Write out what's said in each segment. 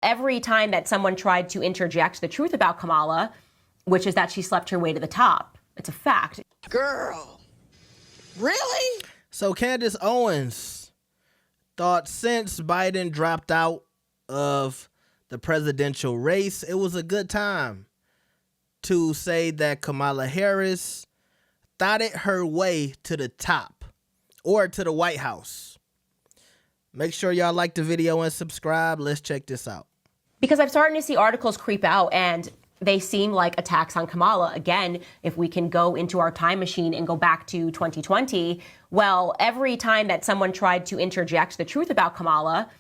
Every time that someone tried to interject the truth about Kamala, which is that she slept her way to the top, it's a fact. Girl, really? So Candace Owens thought since Biden dropped out of the presidential race, it was a good time to say that Kamala Harris thotted her way to the top or to the White House. Make sure y'all like the video and subscribe. Let's check this out. Because I'm starting to see articles creep out and they seem like attacks on Kamala. Again, if we can go into our time machine and go back to 2020, well, every time that someone tried to interject the truth about Kamala,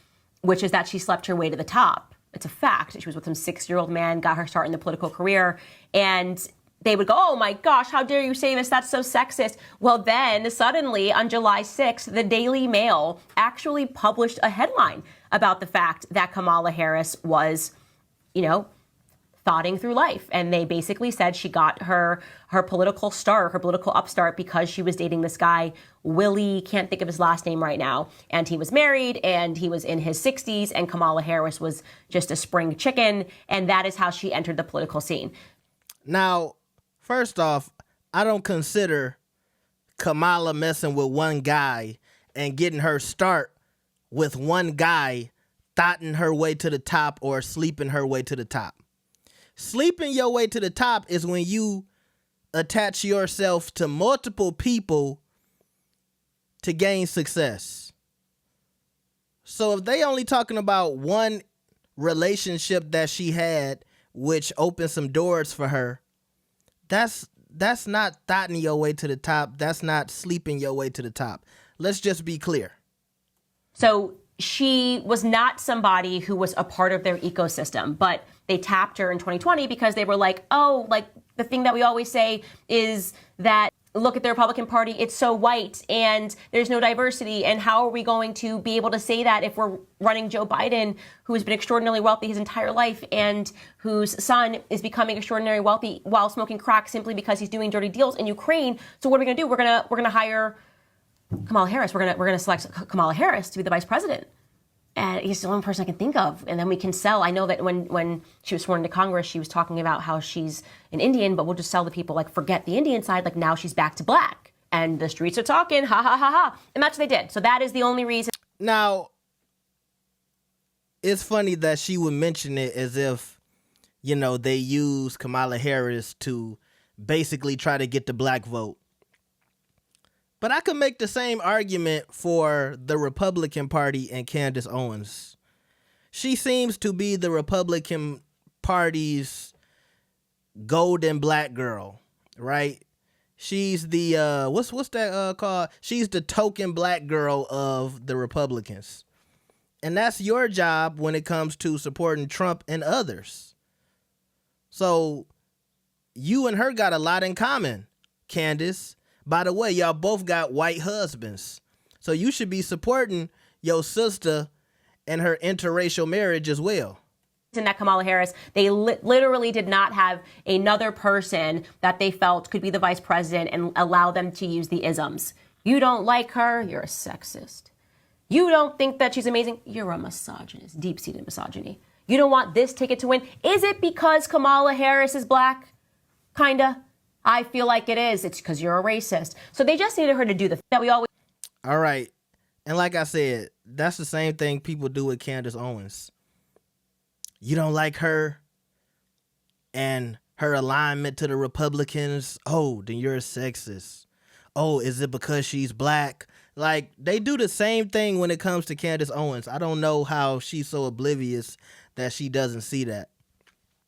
which is that she slept her way to the top, it's a fact. She was with some 6-year-old man, got her start in the political career, and they would go, oh my gosh, how dare you say this? That's so sexist. Well, then suddenly on July 6th, the Daily Mail actually published a headline about the fact that Kamala Harris was, thotting through life. And they basically said she got her political start, her political upstart, because she was dating this guy, Willie, can't think of his last name right now. And he was married and he was in his 60s and Kamala Harris was just a spring chicken. And that is how she entered the political scene. Now, first off, I don't consider Kamala messing with one guy and getting her start with one guy thotting her way to the top or sleeping her way to the top. Sleeping your way to the top is when you attach yourself to multiple people to gain success. So if they only talking about one relationship that she had, which opened some doors for her, that's not thotting your way to the top. That's not sleeping your way to the top. Let's just be clear. So she was not somebody who was a part of their ecosystem, but they tapped her in 2020 because they were like, oh, like the thing that we always say is that look at the Republican Party, it's so white and there's no diversity. And how are we going to be able to say that if we're running Joe Biden, who has been extraordinarily wealthy his entire life and whose son is becoming extraordinarily wealthy while smoking crack simply because he's doing dirty deals in Ukraine? So what are we going to do? We're going to hire Kamala Harris. We're going to select Kamala Harris to be the vice president. And he's the only person I can think of. And then we can sell. I know that when she was sworn into Congress, she was talking about how she's an Indian, but we'll just sell the people, like, forget the Indian side. Like, now she's back to black. And the streets are talking, ha, ha, ha, ha. And that's what they did. So that is the only reason. Now, it's funny that she would mention it as if, they use Kamala Harris to basically try to get the black vote. But I could make the same argument for the Republican Party and Candace Owens. She seems to be the Republican Party's golden black girl, right? She's the, what's that called? She's the token black girl of the Republicans. And that's your job when it comes to supporting Trump and others. So you and her got a lot in common, Candace. By the way, y'all both got white husbands. So you should be supporting your sister and her interracial marriage as well. In that Kamala Harris, they literally did not have another person that they felt could be the vice president and allow them to use the isms. You don't like her, you're a sexist. You don't think that she's amazing, you're a misogynist, deep-seated misogyny. You don't want this ticket to win. Is it because Kamala Harris is black? Kinda. I feel like it is. It's because you're a racist. So they just needed her to do the that we always. All right. And like I said, that's the same thing people do with Candace Owens. You don't like her and her alignment to the Republicans. Oh, then you're a sexist. Oh, is it because she's black? Like, they do the same thing when it comes to Candace Owens. I don't know how she's so oblivious that she doesn't see that.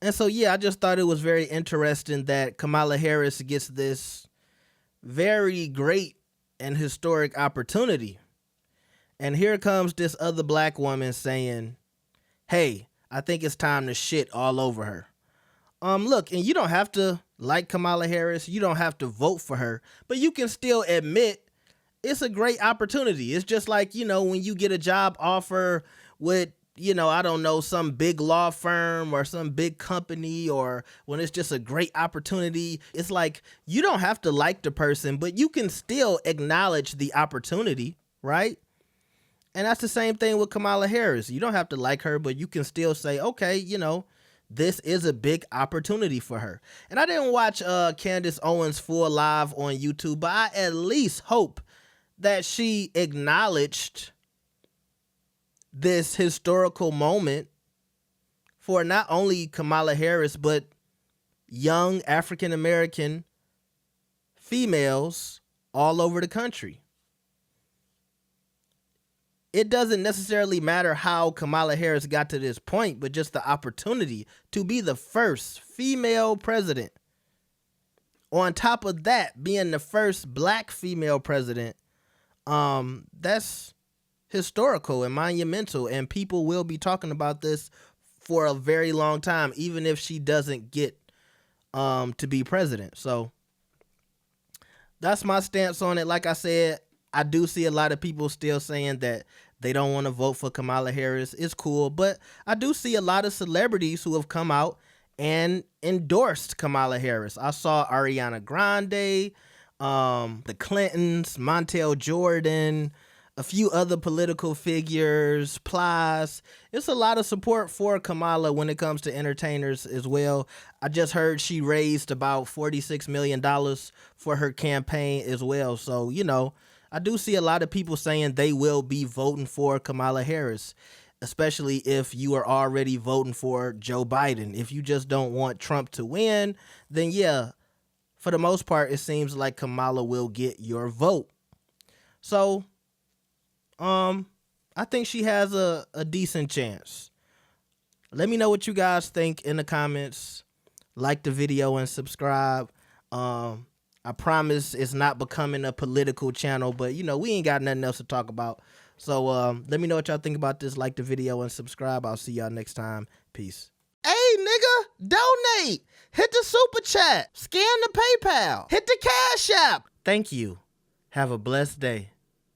And so, yeah, I just thought it was very interesting that Kamala Harris gets this very great and historic opportunity. And here comes this other black woman saying, hey, I think it's time to shit all over her. Look, and you don't have to like Kamala Harris. You don't have to vote for her. But you can still admit it's a great opportunity. It's just like, when you get a job offer with, I don't know, some big law firm or some big company, or when it's just a great opportunity. It's like, you don't have to like the person, but you can still acknowledge the opportunity, right? And that's the same thing with Kamala Harris. You don't have to like her, but you can still say, okay, you know, this is a big opportunity for her. And I didn't watch Candace Owens full live on YouTube, but I at least hope that she acknowledged this historical moment for not only Kamala Harris, but young African-American females all over the country. It doesn't necessarily matter how Kamala Harris got to this point, but just the opportunity to be the first female president. On top of that, being the first black female president, that's historical and monumental, and people will be talking about this for a very long time, even if she doesn't get to be president. So that's my stance on it. Like I said, I do see a lot of people still saying that they don't want to vote for Kamala Harris. It's cool, but I do see a lot of celebrities who have come out and endorsed Kamala Harris. I saw Ariana Grande, the Clintons, Montel Jordan, a few other political figures, Plies. It's a lot of support for Kamala when it comes to entertainers as well. I just heard she raised about $46 million for her campaign as well. So, you know, I do see a lot of people saying they will be voting for Kamala Harris, especially if you are already voting for Joe Biden. If you just don't want Trump to win, then yeah, for the most part, it seems like Kamala will get your vote. So, I think she has a decent chance. Let me know what you guys think in the comments. Like the video and subscribe. I promise it's not becoming a political channel, but you know, we ain't got nothing else to talk about. So let me know what y'all think about this. Like the video and subscribe. I'll see y'all next time. Peace. Hey, nigga, donate. Hit the super chat. Scan the PayPal. Hit the Cash App. Thank you. Have a blessed day.